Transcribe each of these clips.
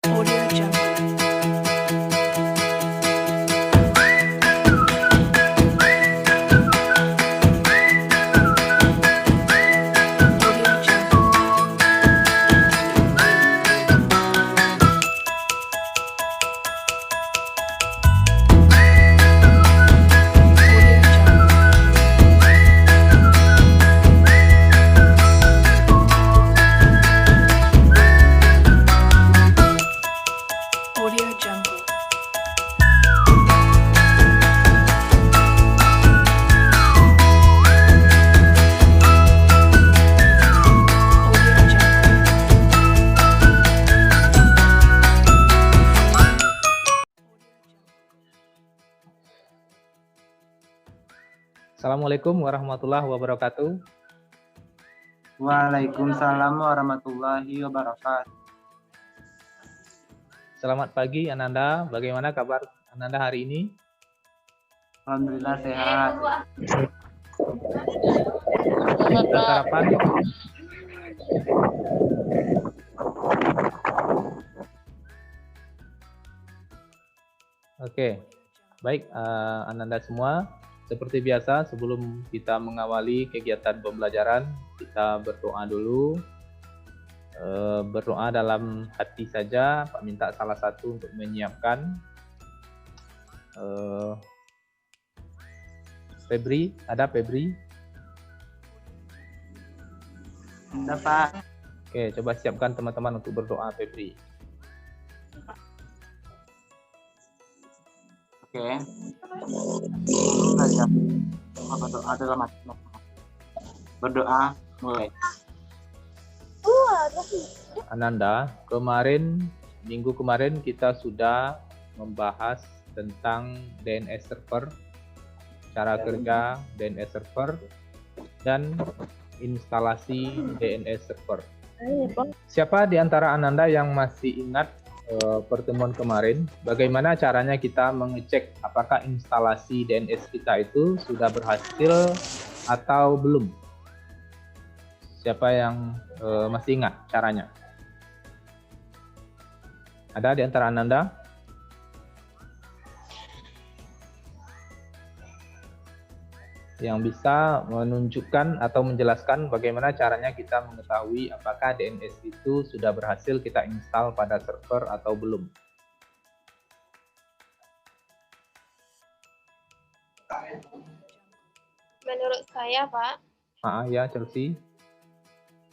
Audio Jungle. Audio Jungle. Audio Jungle. Audio Jungle. Audio Jungle. Assalamualaikum warahmatullahi wabarakatuh. Waalaikumsalam warahmatullahi wabarakatuh. Selamat pagi Ananda, bagaimana kabar Ananda hari ini? Alhamdulillah sehat. Sudah sarapan? Oke, baik Ananda semua. Seperti biasa, sebelum kita mengawali kegiatan pembelajaran, kita berdoa dulu. Berdoa dalam hati saja. Pak minta salah satu untuk menyiapkan. Febri, ada Febri? Ada Pak. Oke, coba siapkan teman-teman untuk berdoa Febri. Oke. Berdoa dalam hati. Berdoa mulai. Ananda, minggu kemarin kita sudah membahas tentang DNS server, cara kerja DNS server, dan instalasi DNS server. Siapa di antara Ananda yang masih ingat pertemuan kemarin, bagaimana caranya kita mengecek apakah instalasi DNS kita itu sudah berhasil atau belum? Siapa yang masih ingat caranya? Ada di antara Ananda? Yang bisa menunjukkan atau menjelaskan bagaimana caranya kita mengetahui apakah DNS itu sudah berhasil kita install pada server atau belum? Menurut saya, Pak, Ya, Chelsea.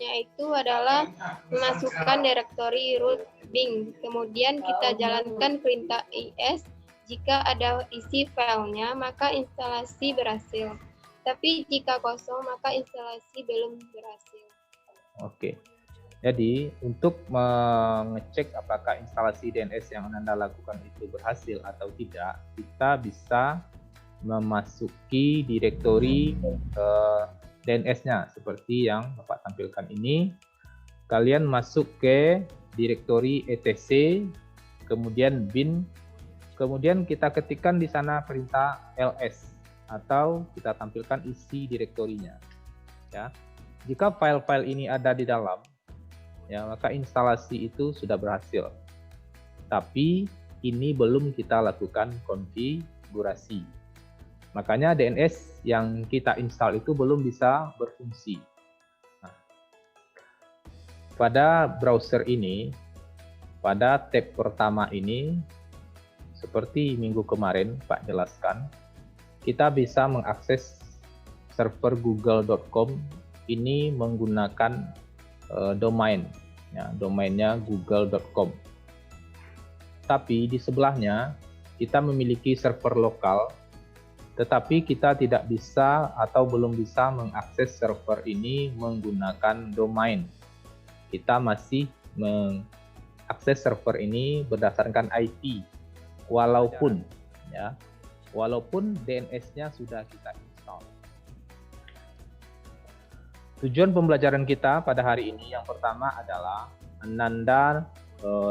yaitu adalah memasukkan direktori root bin, kemudian kita jalankan perintah is. Jika ada isi filenya, maka instalasi berhasil. Tapi jika kosong, maka instalasi belum berhasil. Oke. Jadi, untuk mengecek apakah instalasi DNS yang Anda lakukan itu berhasil atau tidak, kita bisa memasuki direktori DNS-nya seperti yang Bapak tampilkan ini. Kalian masuk ke direktori etc, kemudian bin, kemudian kita ketikkan di sana perintah ls atau kita tampilkan isi direktorinya. Ya. Jika file-file ini ada di dalam, ya, maka instalasi itu sudah berhasil. Tapi ini belum kita lakukan konfigurasi. Makanya DNS yang kita install itu belum bisa berfungsi. Nah, pada browser ini, pada tab pertama ini, seperti minggu kemarin Pak jelaskan, kita bisa mengakses server google.com ini menggunakan domain, ya, domainnya google.com. Tapi di sebelahnya kita memiliki server lokal, tetapi kita tidak bisa atau belum bisa mengakses server ini menggunakan domain. Kita masih mengakses server ini berdasarkan IP, walaupun DNS-nya sudah kita install. Tujuan pembelajaran kita pada hari ini yang pertama adalah Ananda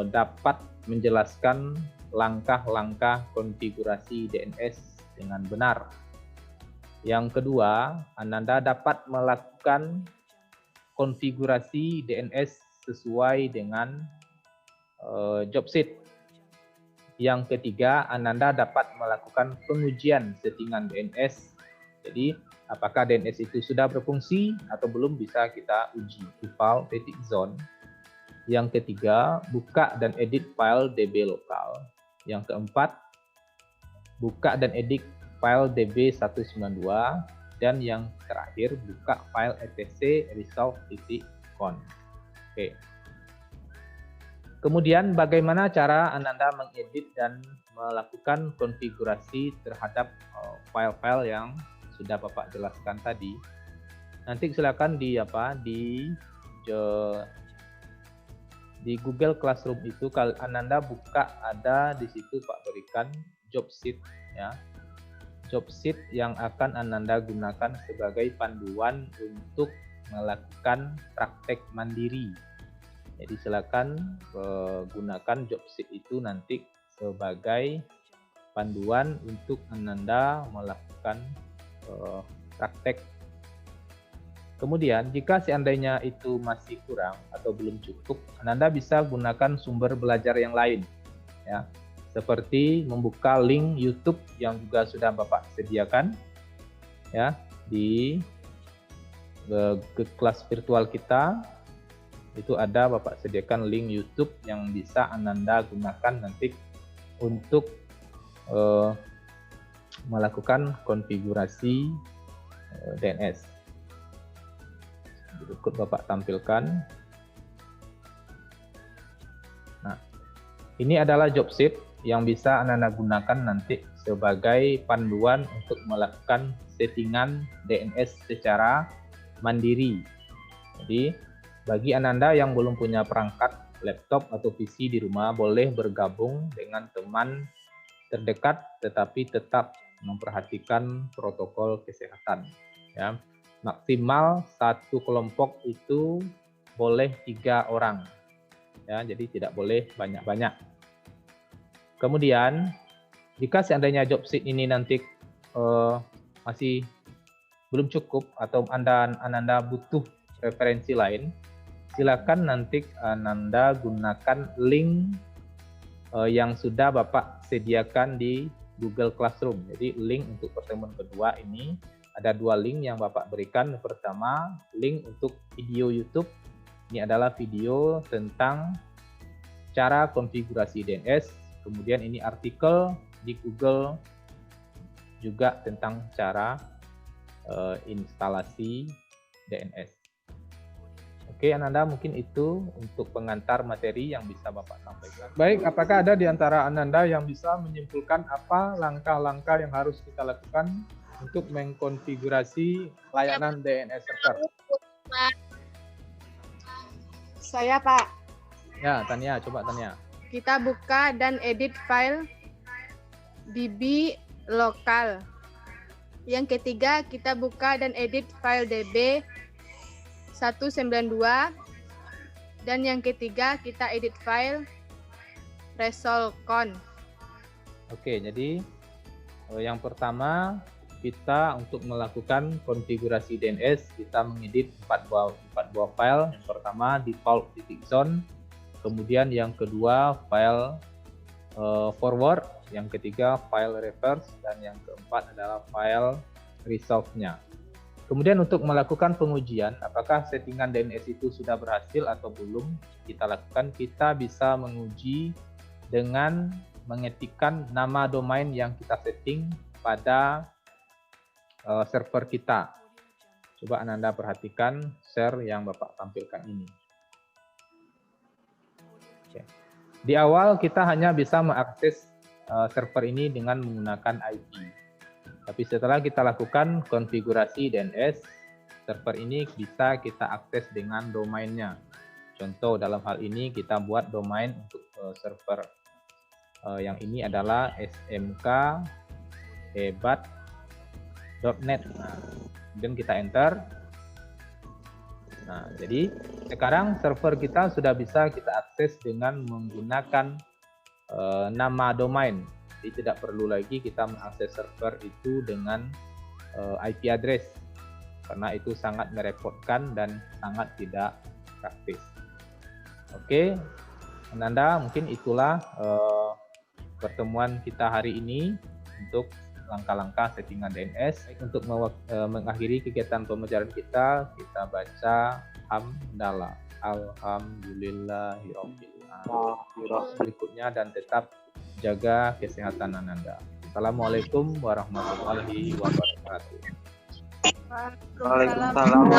dapat menjelaskan langkah-langkah konfigurasi DNS dengan benar. Yang kedua, Ananda dapat melakukan konfigurasi DNS sesuai dengan job sheet. Yang ketiga, Ananda dapat melakukan pengujian settingan DNS. Jadi, apakah DNS itu sudah berfungsi atau belum bisa kita uji. Default titik zone. Yang ketiga, buka dan edit file DB lokal. Yang keempat, buka dan edit file DB192. Dan yang terakhir, buka file etc resolve.conf. Oke. Kemudian bagaimana cara Ananda mengedit dan melakukan konfigurasi terhadap file-file yang sudah Bapak jelaskan tadi. Nanti silakan di Google Classroom itu kalau Ananda buka ada di situ Pak berikan job sheet ya. Job sheet yang akan Ananda gunakan sebagai panduan untuk melakukan praktek mandiri. Jadi silakan gunakan job sheet itu nanti sebagai panduan untuk Ananda melakukan praktek. Kemudian jika seandainya itu masih kurang atau belum cukup, Ananda bisa gunakan sumber belajar yang lain, ya, seperti membuka link YouTube yang juga sudah Bapak sediakan, ya, di kelas virtual kita. Itu ada Bapak sediakan link YouTube yang bisa Ananda gunakan nanti untuk melakukan konfigurasi DNS. Berikut Bapak tampilkan. Nah, ini adalah job sheet yang bisa Ananda gunakan nanti sebagai panduan untuk melakukan settingan DNS secara mandiri. Jadi bagi Ananda yang belum punya perangkat laptop atau PC di rumah, boleh bergabung dengan teman terdekat tetapi tetap memperhatikan protokol kesehatan. Ya. Maksimal satu kelompok itu boleh 3 orang. Ya, jadi tidak boleh banyak-banyak. Kemudian, jika seandainya job sheet ini nanti masih belum cukup atau Ananda butuh referensi lain, silakan nanti Ananda gunakan link yang sudah Bapak sediakan di Google Classroom. Jadi link untuk pertemuan kedua ini ada 2 link yang Bapak berikan. Pertama, link untuk video YouTube. Ini adalah video tentang cara konfigurasi DNS. Kemudian ini artikel di Google juga tentang cara instalasi DNS. Oke, Ananda, mungkin itu untuk pengantar materi yang bisa Bapak sampaikan. Baik, apakah ada di antara Ananda yang bisa menyimpulkan apa langkah-langkah yang harus kita lakukan untuk mengkonfigurasi layanan DNS server? Saya, Pak. Ya, Tania, coba Tania. Kita buka dan edit file DB lokal. Yang ketiga, kita buka dan edit file DB 192, dan yang ketiga kita edit file resolve.conf. Oke, jadi yang pertama kita untuk melakukan konfigurasi DNS kita mengedit 4 buah file. Yang pertama default.zone, kemudian yang kedua file forward, yang ketiga file reverse, dan yang keempat adalah file resolve-nya. Kemudian untuk melakukan pengujian, apakah settingan DNS itu sudah berhasil atau belum kita lakukan, kita bisa menguji dengan mengetikkan nama domain yang kita setting pada server kita. Coba Ananda perhatikan share yang Bapak tampilkan ini. Oke. Di awal kita hanya bisa mengakses server ini dengan menggunakan IP. Tapi setelah kita lakukan konfigurasi DNS, server ini bisa kita akses dengan domainnya. Contoh dalam hal ini kita buat domain untuk server yang ini adalah smkhebat.net. Kemudian kita enter. Nah, jadi sekarang server kita sudah bisa kita akses dengan menggunakan nama domain. Jadi tidak perlu lagi kita mengakses server itu dengan IP address, karena itu sangat merepotkan dan sangat tidak praktis. Oke, Ananda, mungkin itulah pertemuan kita hari ini untuk langkah-langkah settingan DNS. Untuk mengakhiri kegiatan pembelajaran kita baca hamdalah. Alhamdulillahirabbil alamin. Berikutnya dan tetap jaga kesehatan Ananda. Assalamualaikum warahmatullahi wabarakatuh. Waalaikumsalam.